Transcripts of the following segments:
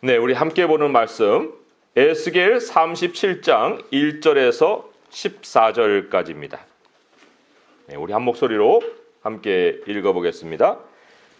네, 우리 함께 보는 말씀 에스겔 37장 1절에서 14절까지입니다. 네, 우리 한 목소리로 함께 읽어보겠습니다.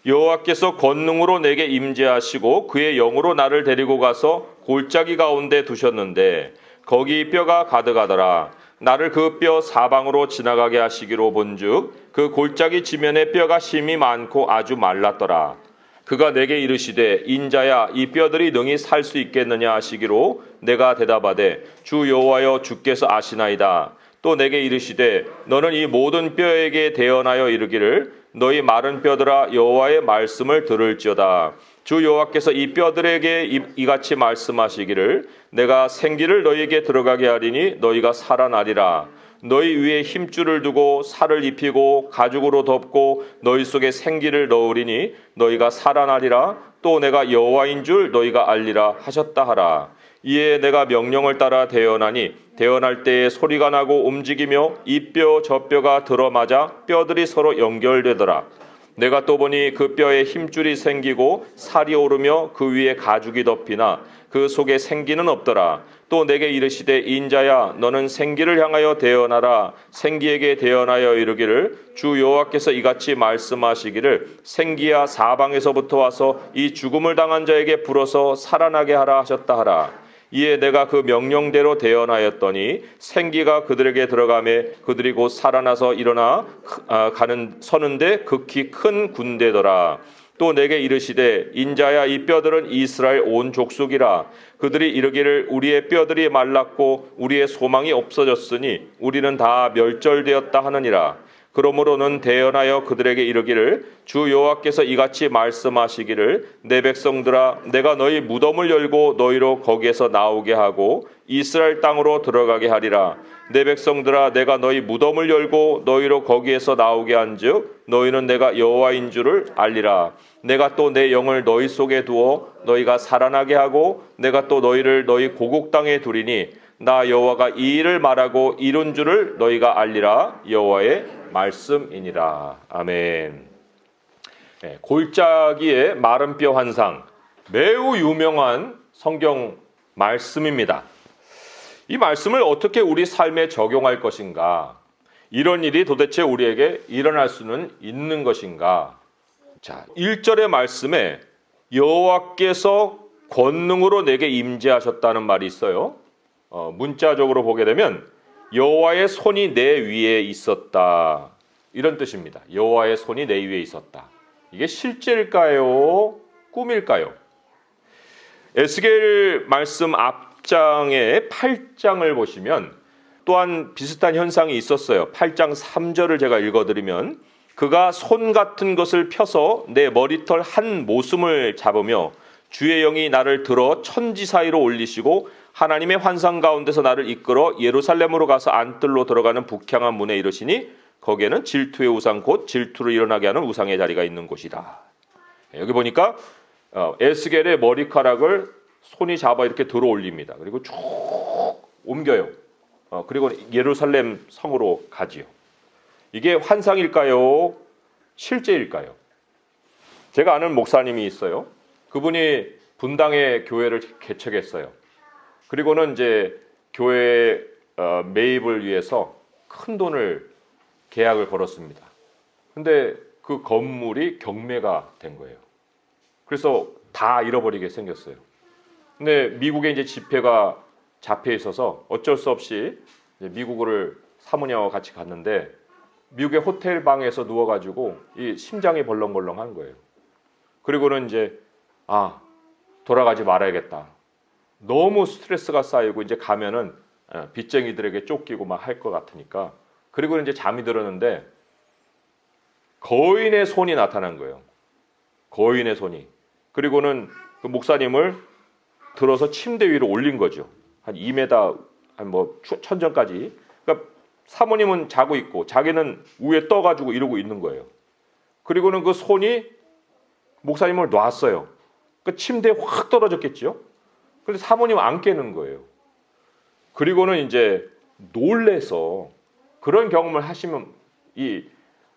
여호와께서 권능으로 내게 임재하시고 그의 영으로 나를 데리고 가서 골짜기 가운데 두셨는데 거기 뼈가 가득하더라. 나를 그 뼈 사방으로 지나가게 하시기로 본즉 그 골짜기 지면에 뼈가 심이 많고 아주 말랐더라. 그가 내게 이르시되 인자야 이 뼈들이 능히 살 수 있겠느냐 하시기로 내가 대답하되 주 여호와여 주께서 아시나이다. 또 내게 이르시되 너는 이 모든 뼈에게 대언하여 이르기를 너희 마른 뼈들아 여호와의 말씀을 들을지어다. 주 여호와께서 이 뼈들에게 이같이 말씀하시기를 내가 생기를 너희에게 들어가게 하리니 너희가 살아나리라. 너희 위에 힘줄을 두고 살을 입히고 가죽으로 덮고 너희 속에 생기를 넣으리니 너희가 살아나리라. 또 내가 여호와인 줄 너희가 알리라 하셨다 하라. 이에 내가 명령을 따라 대언하니 대언할 때에 소리가 나고 움직이며 이 뼈 저 뼈가 들어맞아 뼈들이 서로 연결되더라. 내가 또 보니 그 뼈에 힘줄이 생기고 살이 오르며 그 위에 가죽이 덮이나 그 속에 생기는 없더라. 또 내게 이르시되 인자야 너는 생기를 향하여 대언하라. 생기에게 대언하여 이르기를 주 여호와께서 이같이 말씀하시기를 생기야 사방에서부터 와서 이 죽음을 당한 자에게 불어서 살아나게 하라 하셨다 하라. 이에 내가 그 명령대로 대언하였더니 생기가 그들에게 들어가매 그들이 곧 살아나서 일어나 서는데 극히 큰 군대더라. 또 내게 이르시되 인자야 이 뼈들은 이스라엘 온 족속이라. 그들이 이르기를 우리의 뼈들이 말랐고 우리의 소망이 없어졌으니 우리는 다 멸절되었다 하느니라. 그러므로는 대언하여 그들에게 이르기를 주 여호와께서 이같이 말씀하시기를 내 백성들아 내가 너희 무덤을 열고 너희로 거기에서 나오게 하고 이스라엘 땅으로 들어가게 하리라. 내 백성들아 내가 너희 무덤을 열고 너희로 거기에서 나오게 한즉 너희는 내가 여호와인 줄을 알리라. 내가 또 내 영을 너희 속에 두어 너희가 살아나게 하고 내가 또 너희를 너희 고국 땅에 두리니 나 여호와가 이 일을 말하고 이룬 줄을 너희가 알리라. 여호와의 말씀이니라. 아멘. 네, 골짜기의 마른 뼈 환상, 매우 유명한 성경 말씀입니다. 이 말씀을 어떻게 우리 삶에 적용할 것인가? 이런 일이 도대체 우리에게 일어날 수는 있는 것인가? 자, 1절의 말씀에 여호와께서 권능으로 내게 임재하셨다는 말이 있어요. 문자적으로 보게 되면 여호와의 손이 내 위에 있었다. 이런 뜻입니다. 여호와의 손이 내 위에 있었다. 이게 실제일까요? 꿈일까요? 에스겔 말씀 앞장의 8장을 보시면 또한 비슷한 현상이 있었어요. 8장 3절을 제가 읽어드리면 그가 손 같은 것을 펴서 내 머리털 한 모숨을 잡으며 주의 영이 나를 들어 천지 사이로 올리시고 하나님의 환상 가운데서 나를 이끌어 예루살렘으로 가서 안뜰로 들어가는 북향한 문에 이르시니 거기에는 질투의 우상 곧 질투를 일어나게 하는 우상의 자리가 있는 곳이다. 여기 보니까 에스겔의 머리카락을 손이 잡아 이렇게 들어 올립니다. 그리고 쭉 옮겨요. 그리고 예루살렘 성으로 가지요. 이게 환상일까요? 실제일까요? 제가 아는 목사님이 있어요. 그분이 분당에 교회를 개척했어요. 그리고는 이제 교회 매입을 위해서 큰 돈을 계약을 걸었습니다. 근데 그 건물이 경매가 된 거예요. 그래서 다 잃어버리게 생겼어요. 근데 미국에 이제 집회가 잡혀 있어서 어쩔 수 없이 미국을 사모님하고 같이 갔는데 미국의 호텔 방에서 누워가지고 이 심장이 벌렁벌렁한 거예요. 그리고는 이제 돌아가지 말아야겠다. 너무 스트레스가 쌓이고 이제 가면은 빚쟁이들에게 쫓기고 막 할 것 같으니까. 그리고 이제 잠이 들었는데 거인의 손이 나타난 거예요. 거인의 손이. 그리고는 그 목사님을 들어서 침대 위로 올린 거죠. 한 2m, 천정까지. 그러니까 사모님은 자고 있고 자기는 위에 떠가지고 이러고 있는 거예요. 그리고는 그 손이 목사님을 놨어요. 그 침대에 확 떨어졌겠죠. 근데 사모님 안 깨는 거예요. 그리고는 이제 놀래서 그런 경험을 하시면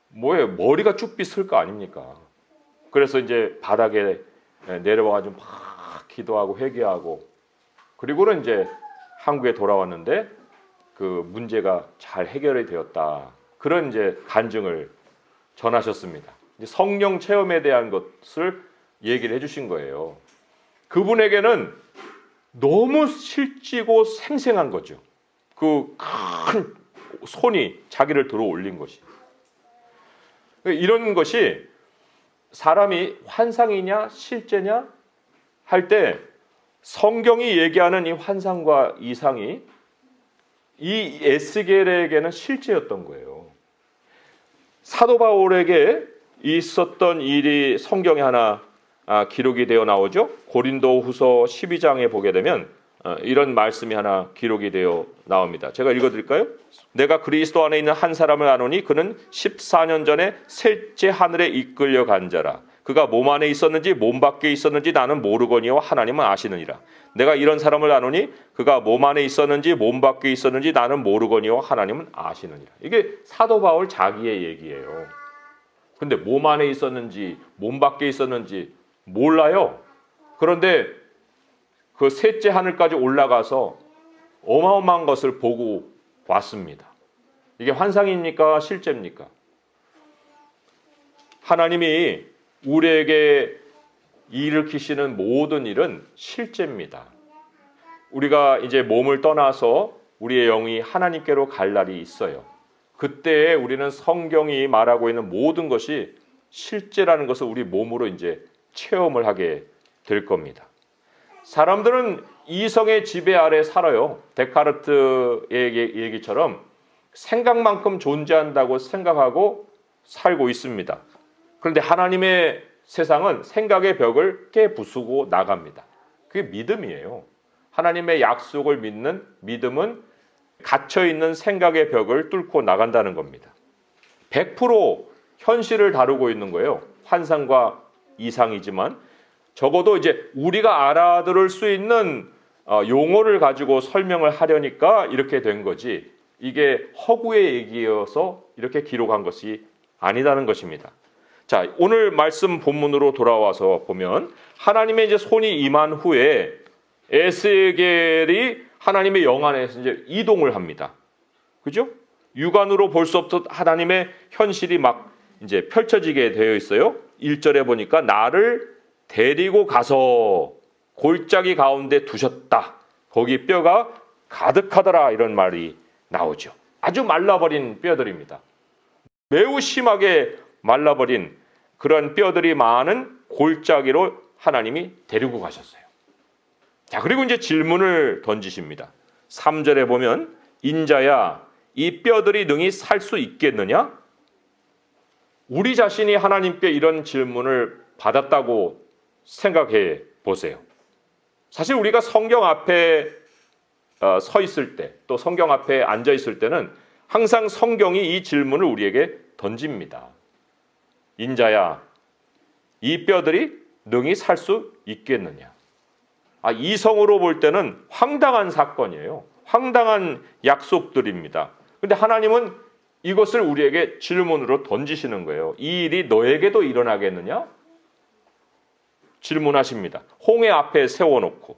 머리가 쭉 빗을 거 아닙니까? 그래서 이제 바닥에 내려와가지고 막 기도하고 회개하고 그리고는 이제 한국에 돌아왔는데 그 문제가 잘 해결이 되었다. 그런 이제 간증을 전하셨습니다. 성령 체험에 대한 것을 얘기를 해주신 거예요. 그분에게는 너무 실지고 생생한 거죠. 그 큰 손이 자기를 들어 올린 것이. 이런 것이 사람이 환상이냐 실제냐 할 때 성경이 얘기하는 이 환상과 이상이 이 에스겔에게는 실제였던 거예요. 사도 바울에게 있었던 일이 성경에 하나 기록이 되어 나오죠. 고린도후서 12장에 보게 되면 이런 말씀이 하나 기록이 되어 나옵니다. 제가 읽어드릴까요? 내가 그리스도 안에 있는 한 사람을 아노니 그는 14년 전에 셋째 하늘에 이끌려 간 자라. 그가 몸 안에 있었는지 몸 밖에 있었는지 나는 모르거니와 하나님은 아시느니라. 내가 이런 사람을 아노니 그가 몸 안에 있었는지 몸 밖에 있었는지 나는 모르거니와 하나님은 아시느니라. 이게 사도 바울 자기의 얘기예요. 근데 몸 안에 있었는지 몸 밖에 있었는지 몰라요. 그런데 그 셋째 하늘까지 올라가서 어마어마한 것을 보고 왔습니다. 이게 환상입니까? 실제입니까? 하나님이 우리에게 일으키시는 모든 일은 실제입니다. 우리가 이제 몸을 떠나서 우리의 영이 하나님께로 갈 날이 있어요. 그때 우리는 성경이 말하고 있는 모든 것이 실제라는 것을 우리 몸으로 이제 체험을 하게 될 겁니다. 사람들은 이성의 지배 아래 살아요. 데카르트의 얘기처럼 생각만큼 존재한다고 생각하고 살고 있습니다. 그런데 하나님의 세상은 생각의 벽을 깨부수고 나갑니다. 그게 믿음이에요. 하나님의 약속을 믿는 믿음은 갇혀있는 생각의 벽을 뚫고 나간다는 겁니다. 100% 현실을 다루고 있는 거예요. 환상과 이상이지만 적어도 이제 우리가 알아들을 수 있는 용어를 가지고 설명을 하려니까 이렇게 된 거지, 이게 허구의 얘기여서 이렇게 기록한 것이 아니다는 것입니다. 자, 오늘 말씀 본문으로 돌아와서 보면 하나님의 이제 손이 임한 후에 에스겔이 하나님의 영 안에서 이제 이동을 합니다. 그죠? 육안으로 볼 수 없던 하나님의 현실이 막 이제 펼쳐지게 되어 있어요. 1절에 보니까 나를 데리고 가서 골짜기 가운데 두셨다. 거기 뼈가 가득하더라. 이런 말이 나오죠. 아주 말라버린 뼈들입니다. 매우 심하게 말라버린 그런 뼈들이 많은 골짜기로 하나님이 데리고 가셨어요. 자, 그리고 이제 질문을 던지십니다. 3절에 보면 인자야, 이 뼈들이 능히 살 수 있겠느냐? 우리 자신이 하나님께 이런 질문을 받았다고 생각해 보세요. 사실 우리가 성경 앞에 서 있을 때, 또 성경 앞에 앉아 있을 때는 항상 성경이 이 질문을 우리에게 던집니다. 인자야, 이 뼈들이 능히 살 수 있겠느냐? 이성으로 볼 때는 황당한 사건이에요. 황당한 약속들입니다. 그런데 하나님은 이것을 우리에게 질문으로 던지시는 거예요. 이 일이 너에게도 일어나겠느냐? 질문하십니다. 홍해 앞에 세워놓고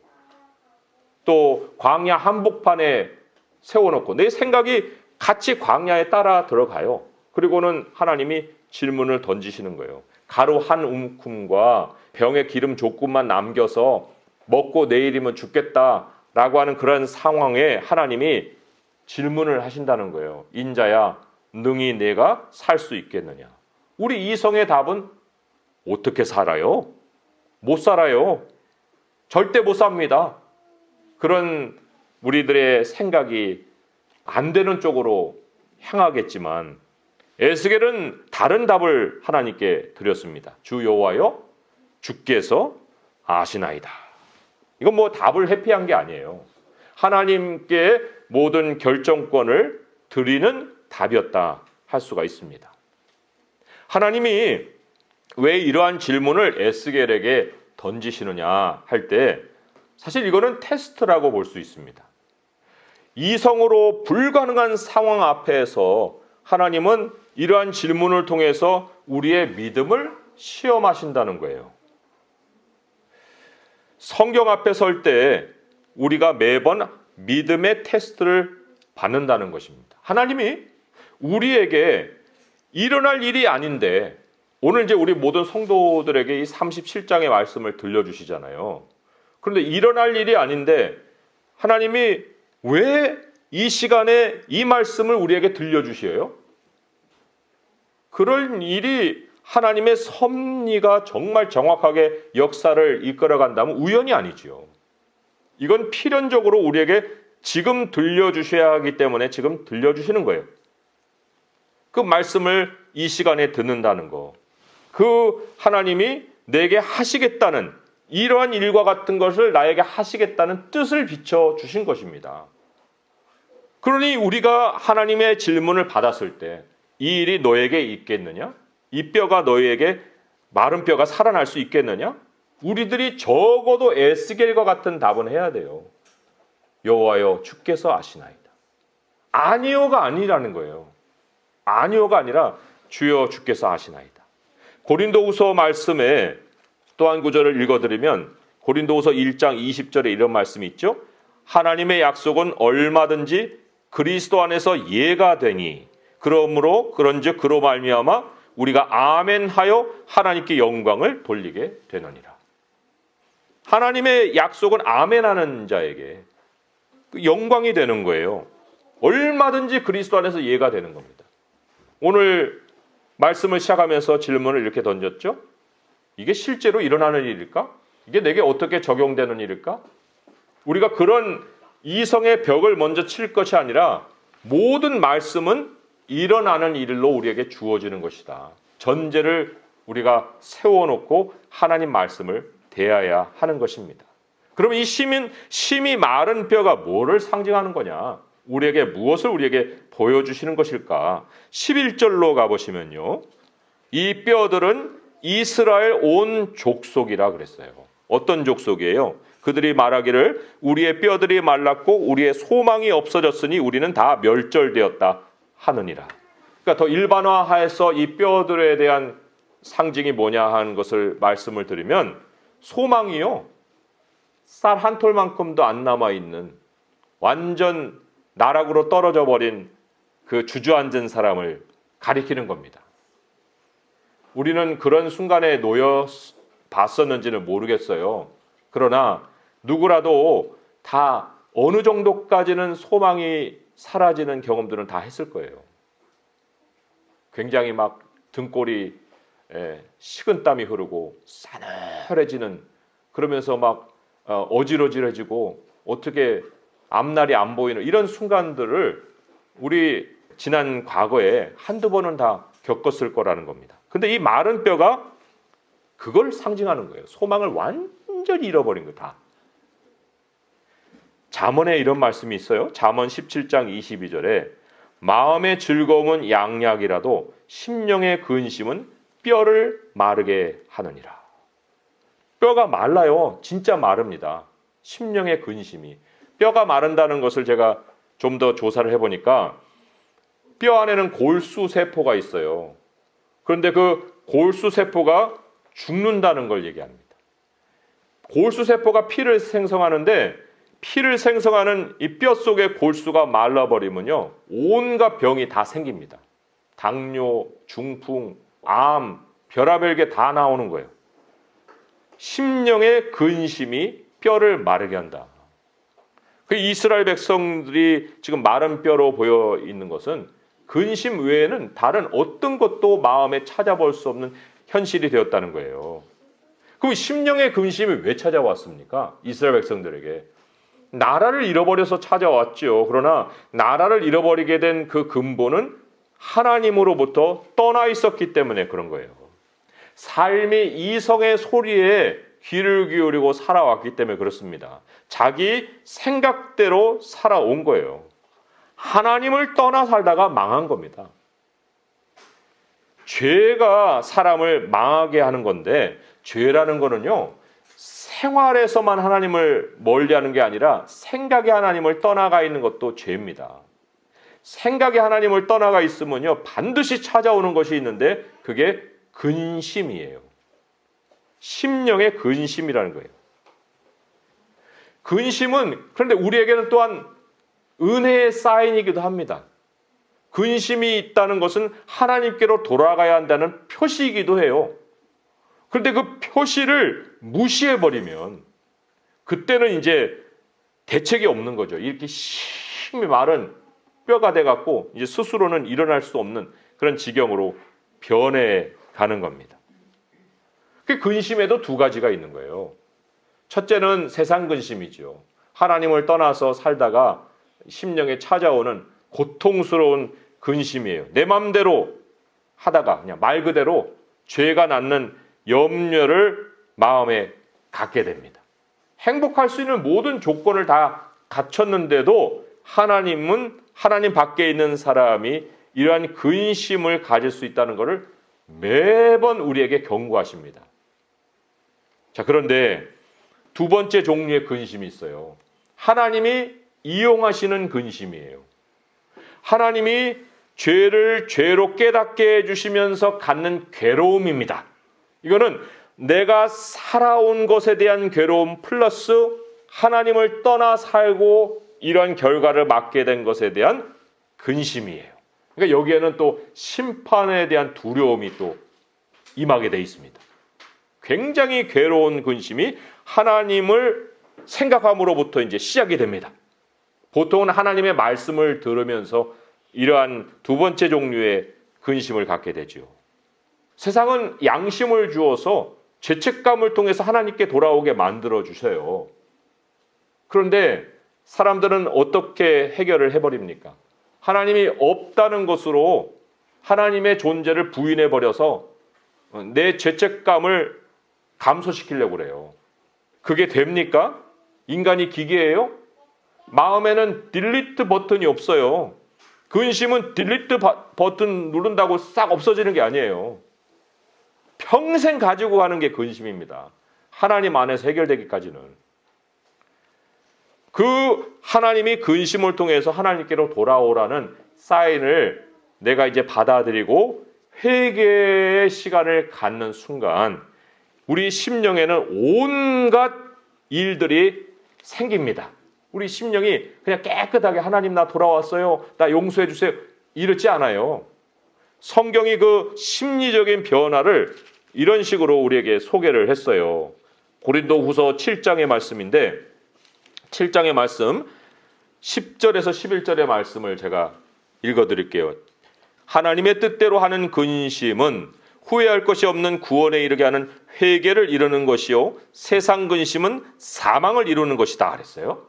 또 광야 한복판에 세워놓고 내 생각이 같이 광야에 따라 들어가요. 그리고는 하나님이 질문을 던지시는 거예요. 가루 한 움큼과 병에 기름 조금만 남겨서 먹고 내일이면 죽겠다라고 하는 그런 상황에 하나님이 질문을 하신다는 거예요. 인자야, 능히 내가 살 수 있겠느냐? 우리 이성의 답은 어떻게 살아요? 못 살아요. 절대 못 삽니다. 그런 우리들의 생각이 안 되는 쪽으로 향하겠지만 에스겔은 다른 답을 하나님께 드렸습니다. 주 여호와여, 주께서 아시나이다. 이건 뭐 답을 회피한 게 아니에요. 하나님께 모든 결정권을 드리는 답이었다 할 수가 있습니다. 하나님이 왜 이러한 질문을 에스겔에게 던지시느냐 할 때 사실 이거는 테스트라고 볼 수 있습니다. 이성으로 불가능한 상황 앞에서 하나님은 이러한 질문을 통해서 우리의 믿음을 시험하신다는 거예요. 성경 앞에 설 때 우리가 매번 믿음의 테스트를 받는다는 것입니다. 하나님이 우리에게 일어날 일이 아닌데, 오늘 이제 우리 모든 성도들에게 이 37장의 말씀을 들려주시잖아요. 그런데 일어날 일이 아닌데 하나님이 왜 이 시간에 이 말씀을 우리에게 들려주셔요? 그럴 일이 하나님의 섭리가 정말 정확하게 역사를 이끌어간다면 우연이 아니지요. 이건 필연적으로 우리에게 지금 들려주셔야 하기 때문에 지금 들려주시는 거예요. 그 말씀을 이 시간에 듣는다는 거, 그 하나님이 내게 하시겠다는 이러한 일과 같은 것을 나에게 하시겠다는 뜻을 비춰주신 것입니다. 그러니 우리가 하나님의 질문을 받았을 때 이 일이 너에게 있겠느냐? 이 뼈가 너에게 마른 뼈가 살아날 수 있겠느냐? 우리들이 적어도 에스겔과 같은 답은 해야 돼요. 여호와여 주께서 아시나이다. 아니요가 아니라는 거예요. 아니요가 아니라 주여 주께서 아시나이다. 고린도후서 말씀에 또 한 구절을 읽어드리면 고린도후서 1장 20절에 이런 말씀이 있죠. 하나님의 약속은 얼마든지 그리스도 안에서 예가 되니 그러므로 그런즉 그로 말미암아 우리가 아멘하여 하나님께 영광을 돌리게 되느니라. 하나님의 약속은 아멘하는 자에게 영광이 되는 거예요. 얼마든지 그리스도 안에서 예가 되는 겁니다. 오늘 말씀을 시작하면서 질문을 이렇게 던졌죠. 이게 실제로 일어나는 일일까? 이게 내게 어떻게 적용되는 일일까? 우리가 그런 이성의 벽을 먼저 칠 것이 아니라 모든 말씀은 일어나는 일로 우리에게 주어지는 것이다. 전제를 우리가 세워놓고 하나님 말씀을 대해야 하는 것입니다. 그러면 이 심이 마른 뼈가 뭐를 상징하는 거냐? 우리에게 무엇을 우리에게 보여주시는 것일까? 11절로 가보시면요. 이 뼈들은 이스라엘 온 족속이라 그랬어요. 어떤 족속이에요? 그들이 말하기를 우리의 뼈들이 말랐고 우리의 소망이 없어졌으니 우리는 다 멸절되었다 하느니라. 그러니까 더 일반화해서 이 뼈들에 대한 상징이 뭐냐 하는 것을 말씀을 드리면 소망이요. 쌀 한 톨만큼도 안 남아있는 완전 나락으로 떨어져 버린 그 주저앉은 사람을 가리키는 겁니다. 우리는 그런 순간에 놓여 봤었는지는 모르겠어요. 그러나 누구라도 다 어느 정도까지는 소망이 사라지는 경험들은 다 했을 거예요. 굉장히 막 등골이 식은땀이 흐르고 싸늘해지는, 그러면서 막 어지러지고 어떻게 앞날이 안 보이는 이런 순간들을 우리 지난 과거에 한두 번은 다 겪었을 거라는 겁니다. 근데 이 마른 뼈가 그걸 상징하는 거예요. 소망을 완전히 잃어버린 거 다. 잠언에 이런 말씀이 있어요. 잠언 17장 22절에 마음의 즐거움은 양약이라도 심령의 근심은 뼈를 마르게 하느니라. 뼈가 말라요. 진짜 마릅니다. 심령의 근심이. 뼈가 마른다는 것을 제가 좀 더 조사를 해보니까 뼈 안에는 골수세포가 있어요. 그런데 그 골수세포가 죽는다는 걸 얘기합니다. 골수세포가 피를 생성하는데 피를 생성하는 이 뼈 속의 골수가 말라버리면요. 온갖 병이 다 생깁니다. 당뇨, 중풍, 암, 별의별 게 다 나오는 거예요. 심령의 근심이 뼈를 마르게 한다. 그 이스라엘 백성들이 지금 마른 뼈로 보여 있는 것은 근심 외에는 다른 어떤 것도 마음에 찾아볼 수 없는 현실이 되었다는 거예요. 그럼 심령의 근심이 왜 찾아왔습니까? 이스라엘 백성들에게. 나라를 잃어버려서 찾아왔죠. 그러나 나라를 잃어버리게 된 그 근본은 하나님으로부터 떠나 있었기 때문에 그런 거예요. 삶이 이성의 소리에 귀를 기울이고 살아왔기 때문에 그렇습니다. 자기 생각대로 살아온 거예요. 하나님을 떠나 살다가 망한 겁니다. 죄가 사람을 망하게 하는 건데, 죄라는 거는요, 생활에서만 하나님을 멀리하는 게 아니라 생각에 하나님을 떠나가 있는 것도 죄입니다. 생각에 하나님을 떠나가 있으면요, 반드시 찾아오는 것이 있는데 그게 근심이에요. 심령의 근심이라는 거예요. 근심은 그런데 우리에게는 또한 은혜의 사인이기도 합니다. 근심이 있다는 것은 하나님께로 돌아가야 한다는 표시이기도 해요. 그런데 그 표시를 무시해버리면 그때는 이제 대책이 없는 거죠. 이렇게 심히 마른 뼈가 돼갖고 이제 스스로는 일어날 수 없는 그런 지경으로 변해 가는 겁니다. 그 근심에도 두 가지가 있는 거예요. 첫째는 세상 근심이죠. 하나님을 떠나서 살다가 심령에 찾아오는 고통스러운 근심이에요. 내 맘대로 하다가 그냥 말 그대로 죄가 낳는 염려를 마음에 갖게 됩니다. 행복할 수 있는 모든 조건을 다 갖췄는데도 하나님 밖에 있는 사람이 이러한 근심을 가질 수 있다는 것을 매번 우리에게 경고하십니다. 자, 그런데 두 번째 종류의 근심이 있어요. 하나님이 이용하시는 근심이에요. 하나님이 죄를 죄로 깨닫게 해주시면서 갖는 괴로움입니다. 이거는 내가 살아온 것에 대한 괴로움 플러스 하나님을 떠나 살고 이러한 결과를 맞게 된 것에 대한 근심이에요. 그러니까 여기에는 또 심판에 대한 두려움이 또 임하게 돼 있습니다. 굉장히 괴로운 근심이 하나님을 생각함으로부터 이제 시작이 됩니다. 보통은 하나님의 말씀을 들으면서 이러한 두 번째 종류의 근심을 갖게 되죠. 세상은 양심을 주어서 죄책감을 통해서 하나님께 돌아오게 만들어 주셔요. 그런데 사람들은 어떻게 해결을 해버립니까? 하나님이 없다는 것으로 하나님의 존재를 부인해 버려서 내 죄책감을 감소시키려고 그래요. 그게 됩니까? 인간이 기계예요? 마음에는 딜리트 버튼이 없어요. 근심은 딜리트 버튼 누른다고 싹 없어지는 게 아니에요. 평생 가지고 가는 게 근심입니다. 하나님 안에서 해결되기까지는. 그 하나님이 근심을 통해서 하나님께로 돌아오라는 사인을 내가 이제 받아들이고 회개의 시간을 갖는 순간 우리 심령에는 온갖 일들이 생깁니다. 우리 심령이 그냥 깨끗하게 하나님 나 돌아왔어요. 나 용서해 주세요. 이렇지 않아요. 성경이 그 심리적인 변화를 이런 식으로 우리에게 소개를 했어요. 고린도후서 7장의 말씀인데 7장의 말씀 10절에서 11절의 말씀을 제가 읽어드릴게요. 하나님의 뜻대로 하는 근심은 후회할 것이 없는 구원에 이르게 하는 회개를 이루는 것이요 세상 근심은 사망을 이루는 것이다 그랬어요.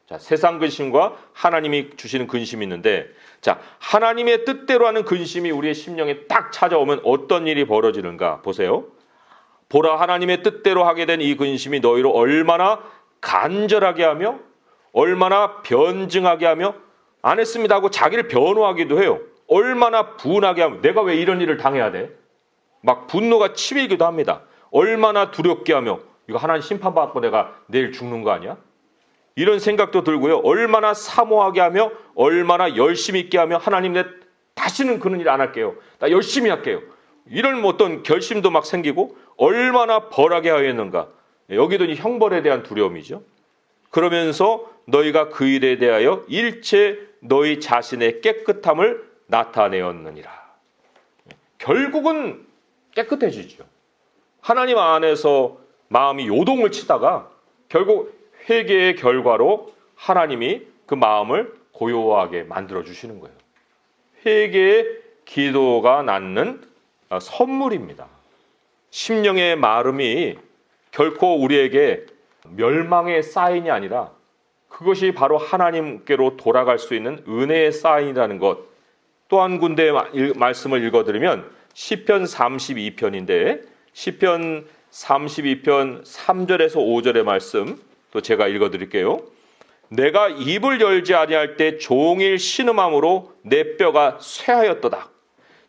자, 세상 근심과 하나님이 주시는 근심이 있는데 자, 하나님의 뜻대로 하는 근심이 우리의 심령에 딱 찾아오면 어떤 일이 벌어지는가 보세요. 보라 하나님의 뜻대로 하게 된 이 근심이 너희로 얼마나 간절하게 하며 얼마나 변증하게 하며 안 했습니다 하고 자기를 변호하기도 해요. 얼마나 분하게 하면 내가 왜 이런 일을 당해야 돼? 막 분노가 치밀기도 합니다. 얼마나 두렵게 하며 이거 하나님 심판받고 내가 내일 죽는 거 아니야? 이런 생각도 들고요. 얼마나 사모하게 하며 얼마나 열심히 있게 하며 하나님 내 다시는 그런 일 안 할게요. 나 열심히 할게요. 이런 어떤 결심도 막 생기고 얼마나 벌하게 하였는가. 여기도 이 형벌에 대한 두려움이죠. 그러면서 너희가 그 일에 대하여 일체 너희 자신의 깨끗함을 나타내었느니라. 결국은 깨끗해지죠. 하나님 안에서 마음이 요동을 치다가 결국 회개의 결과로 하나님이 그 마음을 고요하게 만들어주시는 거예요. 회개의 기도가 낳는 선물입니다. 심령의 마름이 결코 우리에게 멸망의 사인이 아니라 그것이 바로 하나님께로 돌아갈 수 있는 은혜의 사인이라는 것. 또 한 군데 말씀을 읽어드리면 시편 32편인데 시편 32편 3절에서 5절의 말씀 또 제가 읽어드릴게요. 내가 입을 열지 아니할 때 종일 신음함으로 내 뼈가 쇠하였도다.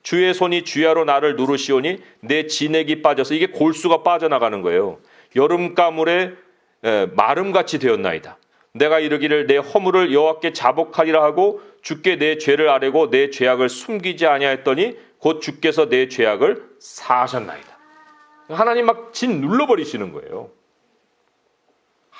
주의 손이 주야로 나를 누르시오니 내 진액이 빠져서 이게 골수가 빠져나가는 거예요. 여름가물에 마름같이 되었나이다. 내가 이르기를 내 허물을 여호와께 자복하리라 하고 주께 내 죄를 아뢰고 내 죄악을 숨기지 아니하였더니 곧 주께서 내 죄악을 사하셨나이다. 하나님 막 진 눌러버리시는 거예요.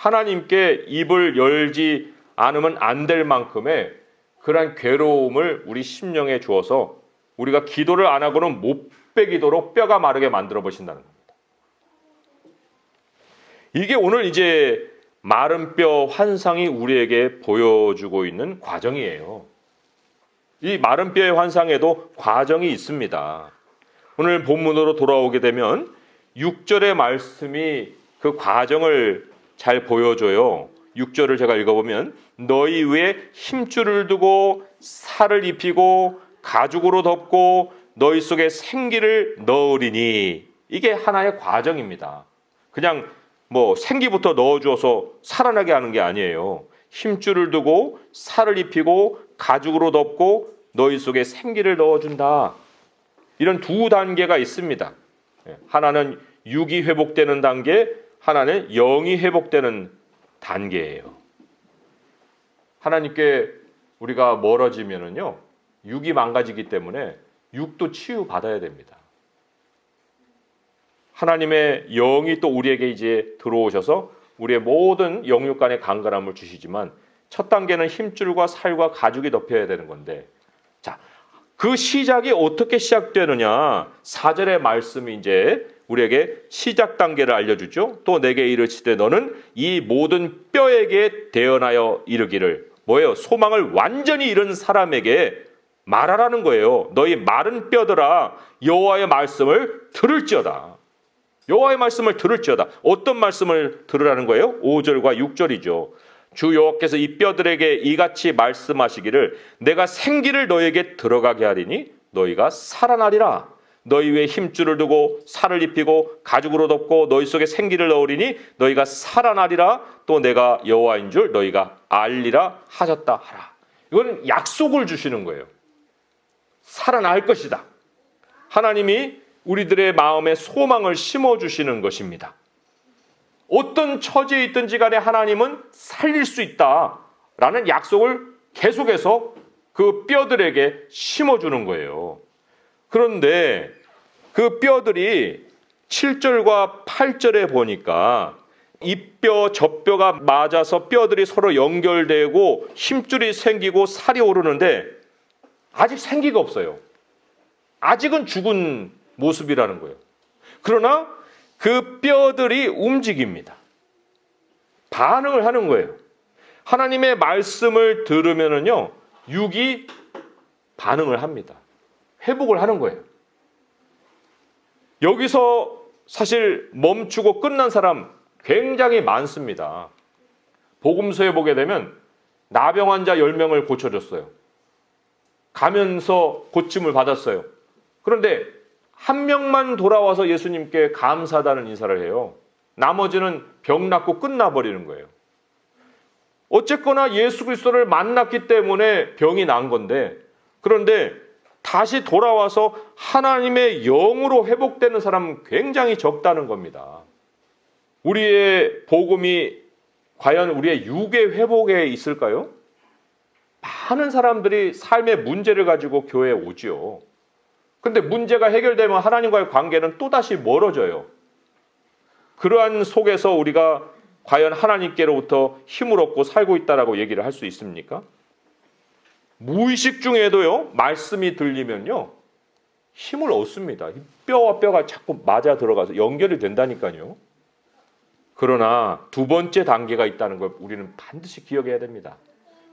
하나님께 입을 열지 않으면 안 될 만큼의 그러한 괴로움을 우리 심령에 주어서 우리가 기도를 안 하고는 못 베기도록 뼈가 마르게 만들어 보신다는 겁니다. 이게 오늘 이제 마른 뼈 환상이 우리에게 보여주고 있는 과정이에요. 이 마른 뼈의 환상에도 과정이 있습니다. 오늘 본문으로 돌아오게 되면 6절의 말씀이 그 과정을 잘 보여줘요. 6절을 제가 읽어보면 너희 위에 힘줄을 두고 살을 입히고 가죽으로 덮고 너희 속에 생기를 넣으리니, 이게 하나의 과정입니다. 그냥 뭐 생기부터 넣어주어서 살아나게 하는 게 아니에요. 힘줄을 두고 살을 입히고 가죽으로 덮고 너희 속에 생기를 넣어준다. 이런 두 단계가 있습니다. 하나는 육이 회복되는 단계, 하나는 영이 회복되는 단계예요. 하나님께 우리가 멀어지면은요, 육이 망가지기 때문에 육도 치유받아야 됩니다. 하나님의 영이 또 우리에게 이제 들어오셔서 우리의 모든 영육 간의 강건함을 주시지만 첫 단계는 힘줄과 살과 가죽이 덮여야 되는 건데, 자, 그 시작이 어떻게 시작되느냐? 4절의 말씀이 이제 우리에게 시작 단계를 알려주죠. 또 내게 이르시되 너는 이 모든 뼈에게 대언하여 이르기를, 뭐예요? 소망을 완전히 잃은 사람에게 말하라는 거예요. 너희 마른 뼈들아 여호와의 말씀을 들을지어다. 여호와의 말씀을 들을지어다. 어떤 말씀을 들으라는 거예요? 5절과 6절이죠. 주 여호와께서 이 뼈들에게 이같이 말씀하시기를 내가 생기를 너에게 들어가게 하리니 너희가 살아나리라. 너희 위에 힘줄을 두고 살을 입히고 가죽으로 덮고 너희 속에 생기를 넣으리니 너희가 살아나리라. 또 내가 여호와인 줄 너희가 알리라 하셨다 하라. 이건 약속을 주시는 거예요. 살아날 것이다. 하나님이 우리들의 마음에 소망을 심어주시는 것입니다. 어떤 처지에 있든지 간에 하나님은 살릴 수 있다라는 약속을 계속해서 그 뼈들에게 심어주는 거예요. 그런데 그 뼈들이 7절과 8절에 보니까 이 뼈, 저 뼈가 맞아서 뼈들이 서로 연결되고 힘줄이 생기고 살이 오르는데 아직 생기가 없어요. 아직은 죽은 모습이라는 거예요. 그러나 그 뼈들이 움직입니다. 반응을 하는 거예요. 하나님의 말씀을 들으면은요, 육이 반응을 합니다. 회복을 하는 거예요. 여기서 사실 멈추고 끝난 사람 굉장히 많습니다. 복음서에 보게 되면 나병 환자 10명을 고쳐줬어요. 가면서 고침을 받았어요. 그런데 한 명만 돌아와서 예수님께 감사하다는 인사를 해요. 나머지는 병 낫고 끝나버리는 거예요. 어쨌거나 예수 그리스도를 만났기 때문에 병이 난 건데, 그런데 다시 돌아와서 하나님의 영으로 회복되는 사람은 굉장히 적다는 겁니다. 우리의 복음이 과연 우리의 육의 회복에 있을까요? 많은 사람들이 삶의 문제를 가지고 교회에 오지요. 근데 문제가 해결되면 하나님과의 관계는 또다시 멀어져요. 그러한 속에서 우리가 과연 하나님께로부터 힘을 얻고 살고 있다라고 얘기를 할 수 있습니까? 무의식 중에도요, 말씀이 들리면요, 힘을 얻습니다. 뼈와 뼈가 자꾸 맞아 들어가서 연결이 된다니까요. 그러나 두 번째 단계가 있다는 걸 우리는 반드시 기억해야 됩니다.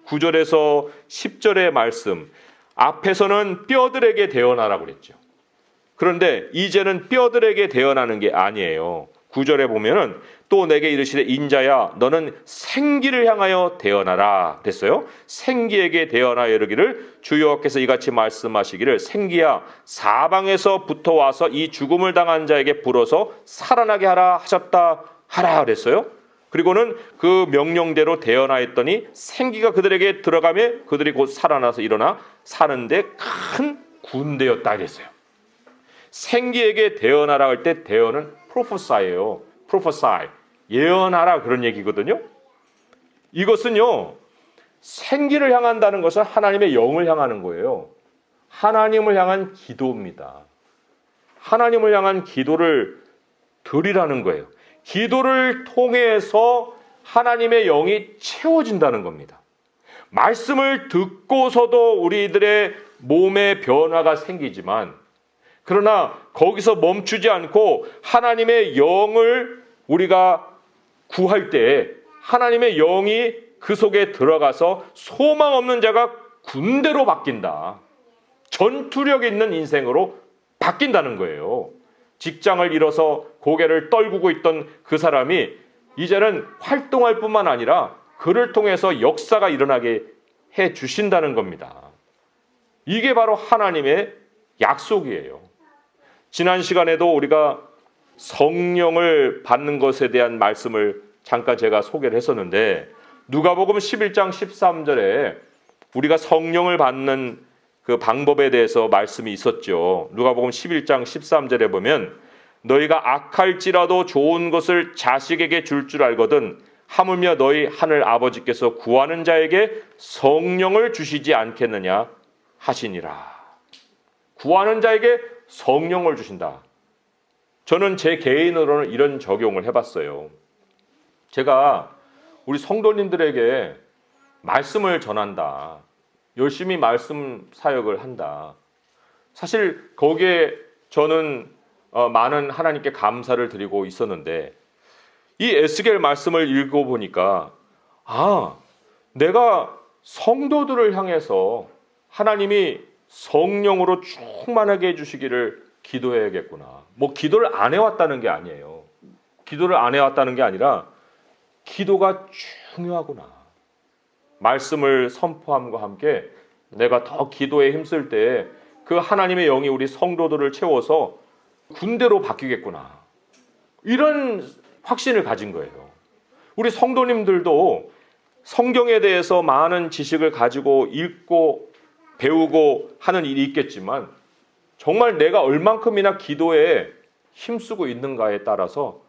9절에서 10절의 말씀, 앞에서는 뼈들에게 대언하라고 그랬죠. 그런데 이제는 뼈들에게 대언하는 게 아니에요. 9절에 보면은 또 내게 이르시되 인자야 너는 생기를 향하여 대언하라 그랬어요. 생기에게 대언하여 이르기를 주 여호와께서 이같이 말씀하시기를 생기야 사방에서 붙어와서 이 죽음을 당한 자에게 불어서 살아나게 하라 하셨다 하라 그랬어요. 그리고는 그 명령대로 대언하였더니 생기가 그들에게 들어가며 그들이 곧 살아나서 일어나 사는데 큰 군대였다 그랬어요. 생기에게 대언하라 할 때 대언은 프로포사예요. 프로포사이, 예언하라 그런 얘기거든요. 이것은요, 생기를 향한다는 것은 하나님의 영을 향하는 거예요. 하나님을 향한 기도입니다. 하나님을 향한 기도를 드리라는 거예요. 기도를 통해서 하나님의 영이 채워진다는 겁니다. 말씀을 듣고서도 우리들의 몸에 변화가 생기지만, 그러나 거기서 멈추지 않고 하나님의 영을 우리가 구할 때 하나님의 영이 그 속에 들어가서 소망 없는 자가 군대로 바뀐다. 전투력 있는 인생으로 바뀐다는 거예요. 직장을 잃어서 고개를 떨구고 있던 그 사람이 이제는 활동할 뿐만 아니라 그를 통해서 역사가 일어나게 해 주신다는 겁니다. 이게 바로 하나님의 약속이에요. 지난 시간에도 우리가 성령을 받는 것에 대한 말씀을 잠깐 제가 소개를 했었는데, 누가복음 11장 13절에 우리가 성령을 받는 그 방법에 대해서 말씀이 있었죠. 누가복음 11장 13절에 보면 너희가 악할지라도 좋은 것을 자식에게 줄 알거든 하물며 너희 하늘 아버지께서 구하는 자에게 성령을 주시지 않겠느냐 하시니라. 구하는 자에게 성령을 주신다. 저는 제 개인으로는 이런 적용을 해봤어요. 제가 우리 성도님들에게 말씀을 전한다. 열심히 말씀 사역을 한다. 사실 거기에 저는 많은 하나님께 감사를 드리고 있었는데, 이 에스겔 말씀을 읽어보니까 내가 성도들을 향해서 하나님이 성령으로 충만하게 해주시기를 기도해야겠구나. 뭐 기도를 안 해왔다는 게 아니에요. 기도를 안 해왔다는 게 아니라 기도가 중요하구나. 말씀을 선포함과 함께 내가 더 기도에 힘쓸 때 그 하나님의 영이 우리 성도들을 채워서 군대로 바뀌겠구나. 이런 확신을 가진 거예요. 우리 성도님들도 성경에 대해서 많은 지식을 가지고 읽고 배우고 하는 일이 있겠지만, 정말 내가 얼만큼이나 기도에 힘쓰고 있는가에 따라서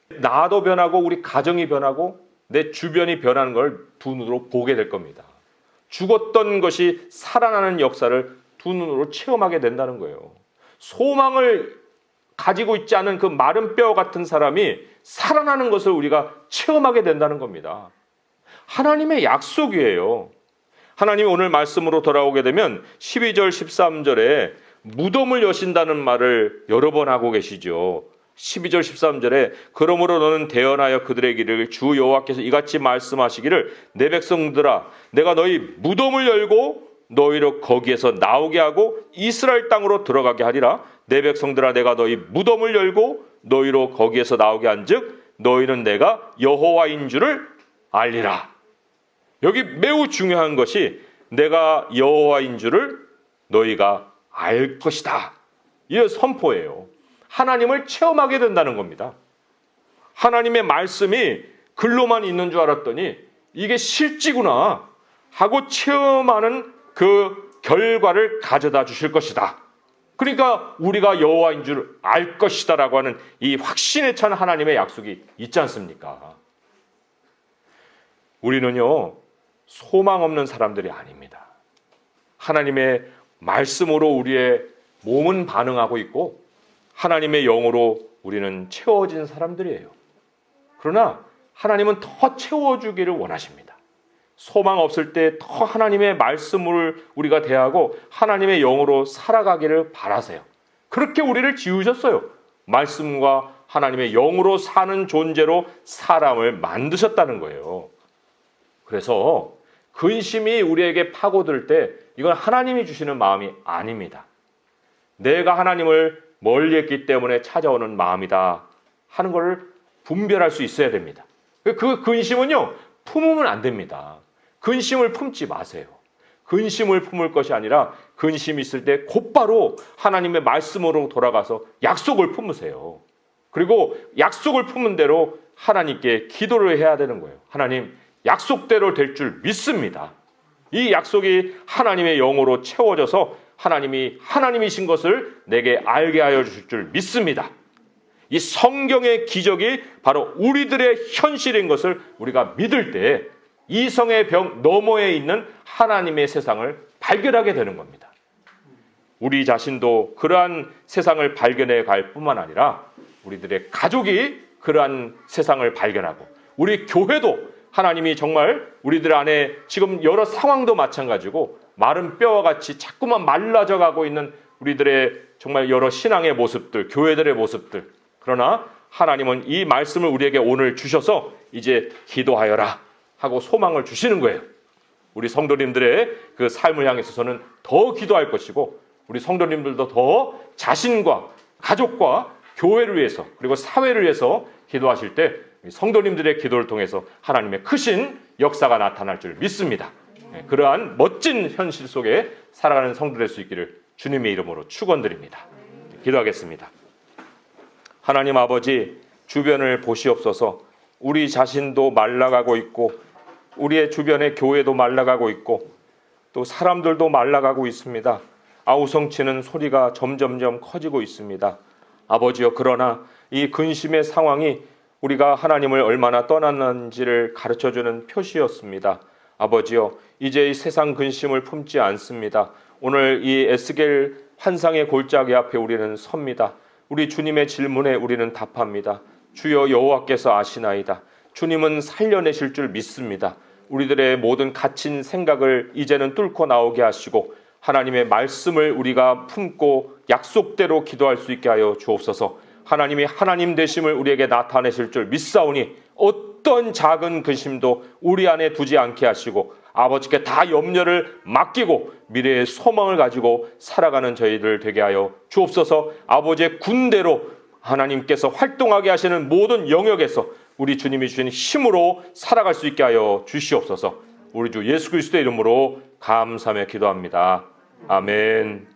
나도 변하고 우리 가정이 변하고 내 주변이 변하는 걸 두 눈으로 보게 될 겁니다. 죽었던 것이 살아나는 역사를 두 눈으로 체험하게 된다는 거예요. 소망을 가지고 있지 않은 그 마른 뼈 같은 사람이 살아나는 것을 우리가 체험하게 된다는 겁니다. 하나님의 약속이에요. 하나님이 오늘 말씀으로 돌아오게 되면 12절 13절에 무덤을 여신다는 말을 여러 번 하고 계시죠. 12절 13절에 그러므로 너는 대언하여 그들에게 이르기를 주 여호와께서 이같이 말씀하시기를 내 백성들아 내가 너희 무덤을 열고 너희를 거기에서 나오게 하고 이스라엘 땅으로 들어가게 하리라. 내 백성들아 내가 너희 무덤을 열고 너희로 거기에서 나오게 한즉 너희는 내가 여호와인 줄을 알리라. 여기 매우 중요한 것이 내가 여호와인 줄을 너희가 알 것이다. 이 선포예요. 하나님을 체험하게 된다는 겁니다. 하나님의 말씀이 글로만 있는 줄 알았더니 이게 실지구나 하고 체험하는 그 결과를 가져다 주실 것이다. 그러니까 우리가 여호와인 줄 알 것이다 라고 하는 이 확신에 찬 하나님의 약속이 있지 않습니까? 우리는요 소망 없는 사람들이 아닙니다. 하나님의 말씀으로 우리의 몸은 반응하고 있고 하나님의 영으로 우리는 채워진 사람들이에요. 그러나 하나님은 더 채워주기를 원하십니다. 소망 없을 때 더 하나님의 말씀을 우리가 대하고 하나님의 영으로 살아가기를 바라세요. 그렇게 우리를 지으셨어요. 말씀과 하나님의 영으로 사는 존재로 사람을 만드셨다는 거예요. 그래서 근심이 우리에게 파고들 때 이건 하나님이 주시는 마음이 아닙니다. 내가 하나님을 멀리했기 때문에 찾아오는 마음이다 하는 걸 분별할 수 있어야 됩니다. 그 근심은요 품으면 안 됩니다. 근심을 품지 마세요. 근심을 품을 것이 아니라 근심이 있을 때 곧바로 하나님의 말씀으로 돌아가서 약속을 품으세요. 그리고 약속을 품은 대로 하나님께 기도를 해야 되는 거예요. 하나님 약속대로 될 줄 믿습니다. 이 약속이 하나님의 영으로 채워져서 하나님이 하나님이신 것을 내게 알게 하여 주실 줄 믿습니다. 이 성경의 기적이 바로 우리들의 현실인 것을 우리가 믿을 때 이성의 벽 너머에 있는 하나님의 세상을 발견하게 되는 겁니다. 우리 자신도 그러한 세상을 발견해 갈 뿐만 아니라 우리들의 가족이 그러한 세상을 발견하고 우리 교회도 하나님이 정말 우리들 안에 지금 여러 상황도 마찬가지고 마른 뼈와 같이 자꾸만 말라져 가고 있는 우리들의 정말 여러 신앙의 모습들, 교회들의 모습들. 그러나 하나님은 이 말씀을 우리에게 오늘 주셔서 이제 기도하여라 하고 소망을 주시는 거예요. 우리 성도님들의 그 삶을 향해서는 더 기도할 것이고 우리 성도님들도 더 자신과 가족과 교회를 위해서 그리고 사회를 위해서 기도하실 때 성도님들의 기도를 통해서 하나님의 크신 역사가 나타날 줄 믿습니다. 그러한 멋진 현실 속에 살아가는 성도 될 수 있기를 주님의 이름으로 축원드립니다. 기도하겠습니다. 하나님 아버지, 주변을 보시옵소서. 우리 자신도 말라가고 있고 우리의 주변의 교회도 말라가고 있고 또 사람들도 말라가고 있습니다. 아우성치는 소리가 점점점 커지고 있습니다. 아버지여, 그러나 이 근심의 상황이 우리가 하나님을 얼마나 떠났는지를 가르쳐주는 표시였습니다. 아버지여, 이제 이 세상 근심을 품지 않습니다. 오늘 이 에스겔 환상의 골짜기 앞에 우리는 섭니다. 우리 주님의 질문에 우리는 답합니다. 주여 여호와께서 아시나이다. 주님은 살려내실 줄 믿습니다. 우리들의 모든 갇힌 생각을 이제는 뚫고 나오게 하시고 하나님의 말씀을 우리가 품고 약속대로 기도할 수 있게 하여 주옵소서. 하나님이 하나님 되심을 우리에게 나타내실 줄 믿사오니 어떤 작은 근심도 우리 안에 두지 않게 하시고 아버지께 다 염려를 맡기고 미래의 소망을 가지고 살아가는 저희들 되게 하여 주옵소서. 아버지의 군대로 하나님께서 활동하게 하시는 모든 영역에서 우리 주님이 주신 힘으로 살아갈 수 있게 하여 주시옵소서. 우리 주 예수 그리스도의 이름으로 감사하며 기도합니다. 아멘.